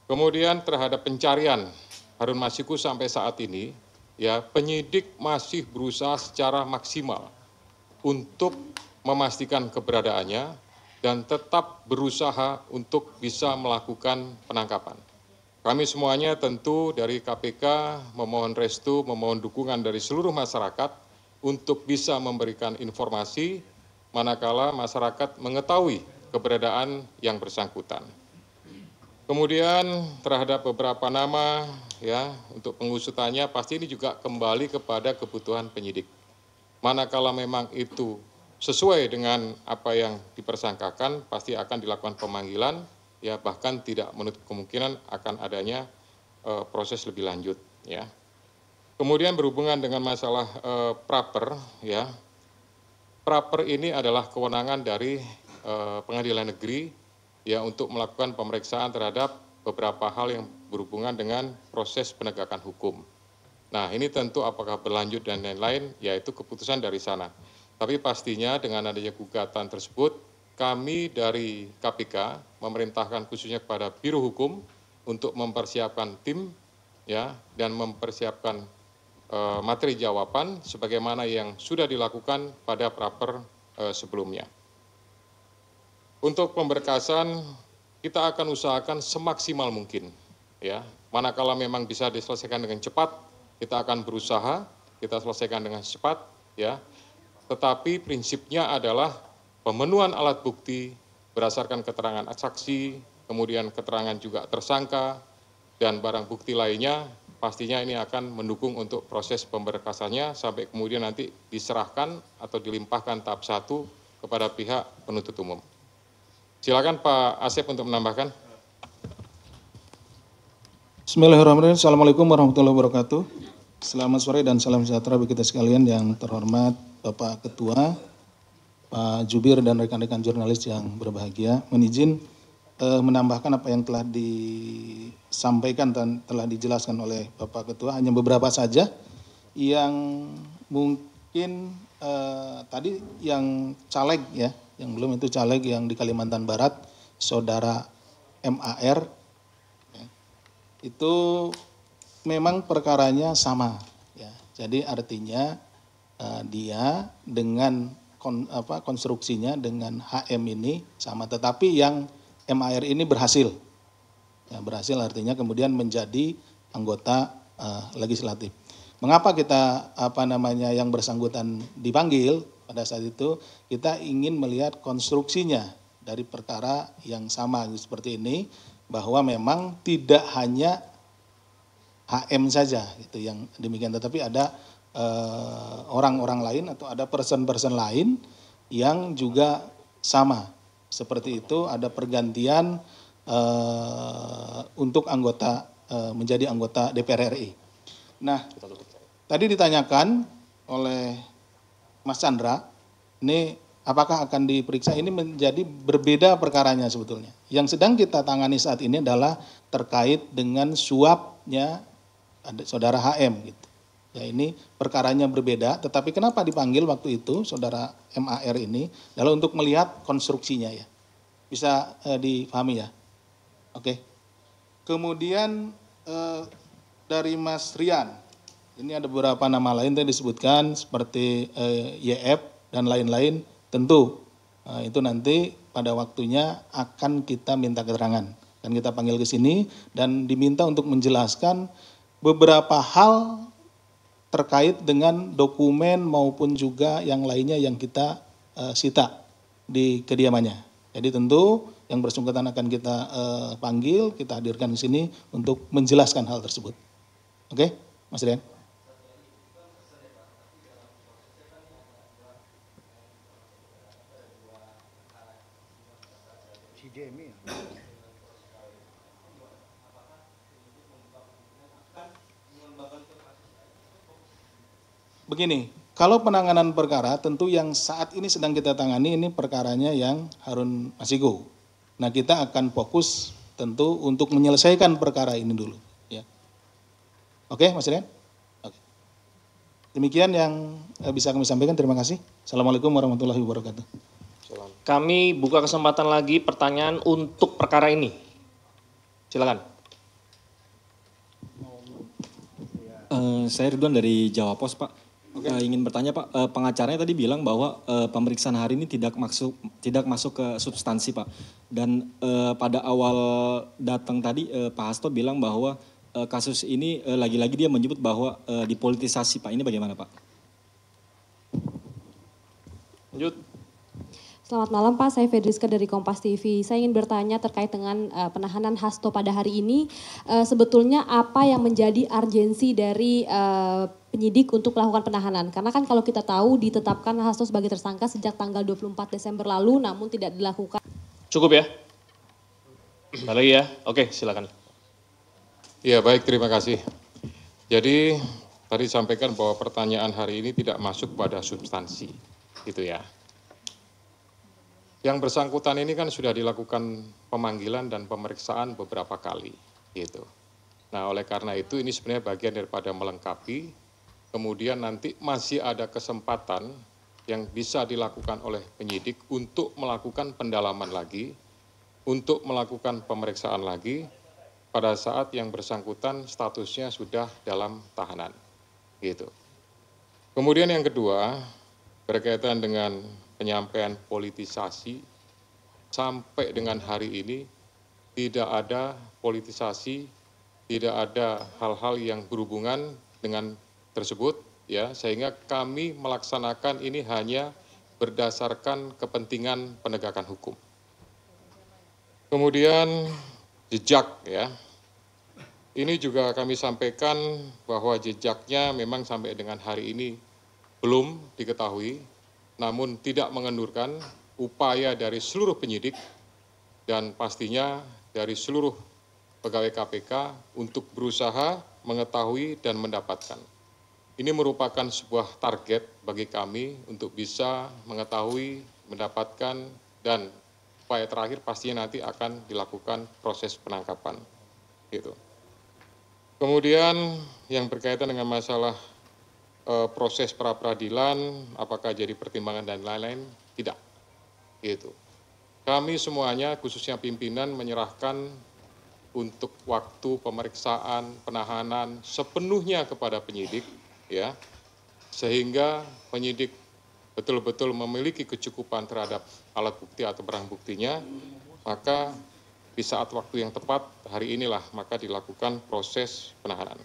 Kemudian terhadap pencarian Harun Masiku sampai saat ini, ya penyidik masih berusaha secara maksimal untuk memastikan keberadaannya dan tetap berusaha untuk bisa melakukan penangkapan. Kami semuanya tentu dari KPK memohon restu, memohon dukungan dari seluruh masyarakat untuk bisa memberikan informasi manakala masyarakat mengetahui keberadaan yang bersangkutan. Kemudian terhadap beberapa nama ya untuk pengusutannya pasti ini juga kembali kepada kebutuhan penyidik. Manakala memang itu sesuai dengan apa yang dipersangkakan pasti akan dilakukan pemanggilan ya bahkan tidak menutup kemungkinan akan adanya proses lebih lanjut ya. Kemudian berhubungan dengan masalah praper ya. Praper ini adalah kewenangan dari pengadilan negeri ya untuk melakukan pemeriksaan terhadap beberapa hal yang berhubungan dengan proses penegakan hukum. Nah ini tentu apakah berlanjut dan lain-lain, yaitu keputusan dari sana. Tapi pastinya dengan adanya gugatan tersebut, kami dari KPK memerintahkan khususnya kepada Biro Hukum untuk mempersiapkan tim ya dan mempersiapkan materi jawaban sebagaimana yang sudah dilakukan pada praper sebelumnya. Untuk pemberkasan kita akan usahakan semaksimal mungkin ya. Manakala memang bisa diselesaikan dengan cepat, kita akan berusaha kita selesaikan dengan cepat ya. Tetapi prinsipnya adalah pemenuhan alat bukti berdasarkan keterangan saksi, kemudian keterangan juga tersangka dan barang bukti lainnya pastinya ini akan mendukung untuk proses pemberkasannya sampai kemudian nanti diserahkan atau dilimpahkan tahap 1 kepada pihak penuntut umum. Silakan Pak Asep untuk menambahkan. Bismillahirrahmanirrahim. Assalamualaikum warahmatullahi wabarakatuh. Selamat sore dan salam sejahtera bagi kita sekalian yang terhormat Bapak Ketua, Pak Jubir dan rekan-rekan jurnalis yang berbahagia. Menizin menambahkan apa yang telah disampaikan dan telah dijelaskan oleh Bapak Ketua, hanya beberapa saja yang mungkin tadi yang caleg ya, yang belum itu caleg yang di Kalimantan Barat, Saudara MAR, ya, itu memang perkaranya sama. Ya. Jadi artinya dia dengan konstruksinya dengan HM ini sama, tetapi yang MAR ini berhasil. Ya, berhasil artinya kemudian menjadi anggota legislatif. Mengapa kita yang bersangkutan dipanggil? Pada saat itu kita ingin melihat konstruksinya dari perkara yang sama seperti ini, bahwa memang tidak hanya HM saja gitu yang demikian, tetapi ada orang-orang lain atau ada person-person lain yang juga sama seperti itu, ada pergantian untuk anggota menjadi anggota DPR RI. Nah, tadi ditanyakan oleh Mas Chandra, ini apakah akan diperiksa, ini menjadi berbeda perkaranya sebetulnya. Yang sedang kita tangani saat ini adalah terkait dengan suapnya Saudara HM gitu. Ya ini perkaranya berbeda, tetapi kenapa dipanggil waktu itu Saudara MAR ini adalah untuk melihat konstruksinya ya. Bisa dipahami ya. Oke. Kemudian dari Mas Rian, ini ada beberapa nama lain yang disebutkan seperti YF dan lain-lain, tentu itu nanti pada waktunya akan kita minta keterangan dan kita panggil ke sini dan diminta untuk menjelaskan beberapa hal terkait dengan dokumen maupun juga yang lainnya yang kita sita di kediamannya. Jadi tentu yang bersangkutan akan kita panggil, kita hadirkan di sini untuk menjelaskan hal tersebut. Oke, Mas Rian. Begini, kalau penanganan perkara tentu yang saat ini sedang kita tangani ini perkaranya yang Harun Masiku. Nah kita akan fokus tentu untuk menyelesaikan perkara ini dulu. Ya. Oke Mas Rian? Oke. Demikian yang bisa kami sampaikan, terima kasih. Assalamualaikum warahmatullahi wabarakatuh. Kami buka kesempatan lagi pertanyaan untuk perkara ini. Silakan. Saya Ridwan dari Jawa Pos, Pak. Ingin bertanya, Pak, pengacaranya tadi bilang bahwa pemeriksaan hari ini tidak masuk ke substansi, Pak. Dan pada awal datang tadi Pak Hasto bilang bahwa kasus ini lagi-lagi dia menyebut bahwa dipolitisasi, Pak. Ini bagaimana, Pak? Lanjut. Selamat malam Pak, saya Fedriska dari Kompas TV. Saya ingin bertanya terkait dengan penahanan Hasto pada hari ini. Sebetulnya apa yang menjadi urgensi dari penyidik untuk melakukan penahanan? Karena kan kalau kita tahu ditetapkan Hasto sebagai tersangka sejak tanggal 24 Desember lalu namun tidak dilakukan. Cukup ya? Ada lagi ya? Oke, silakan. Ya baik, terima kasih. Jadi tadi sampaikan bahwa pertanyaan hari ini tidak masuk pada substansi, gitu ya. Yang bersangkutan ini kan sudah dilakukan pemanggilan dan pemeriksaan beberapa kali, gitu. Nah, oleh karena itu ini sebenarnya bagian daripada melengkapi, kemudian nanti masih ada kesempatan yang bisa dilakukan oleh penyidik untuk melakukan pendalaman lagi, untuk melakukan pemeriksaan lagi, pada saat yang bersangkutan statusnya sudah dalam tahanan, gitu. Kemudian yang kedua, berkaitan dengan penyampaian politisasi, sampai dengan hari ini tidak ada politisasi, tidak ada hal-hal yang berhubungan dengan tersebut, ya, sehingga kami melaksanakan ini hanya berdasarkan kepentingan penegakan hukum. Kemudian jejak, ya, ini juga kami sampaikan bahwa jejaknya memang sampai dengan hari ini belum diketahui, namun tidak mengendurkan upaya dari seluruh penyidik dan pastinya dari seluruh pegawai KPK untuk berusaha mengetahui dan mendapatkan. Ini merupakan sebuah target bagi kami untuk bisa mengetahui, mendapatkan, dan upaya terakhir pastinya nanti akan dilakukan proses penangkapan. Gitu. Kemudian yang berkaitan dengan masalah proses pra-peradilan, apakah jadi pertimbangan dan lain-lain, tidak. Gitu. Kami semuanya, khususnya pimpinan, menyerahkan untuk waktu pemeriksaan, penahanan sepenuhnya kepada penyidik, ya, sehingga penyidik betul-betul memiliki kecukupan terhadap alat bukti atau barang buktinya, maka di saat waktu yang tepat hari inilah maka dilakukan proses penahanan.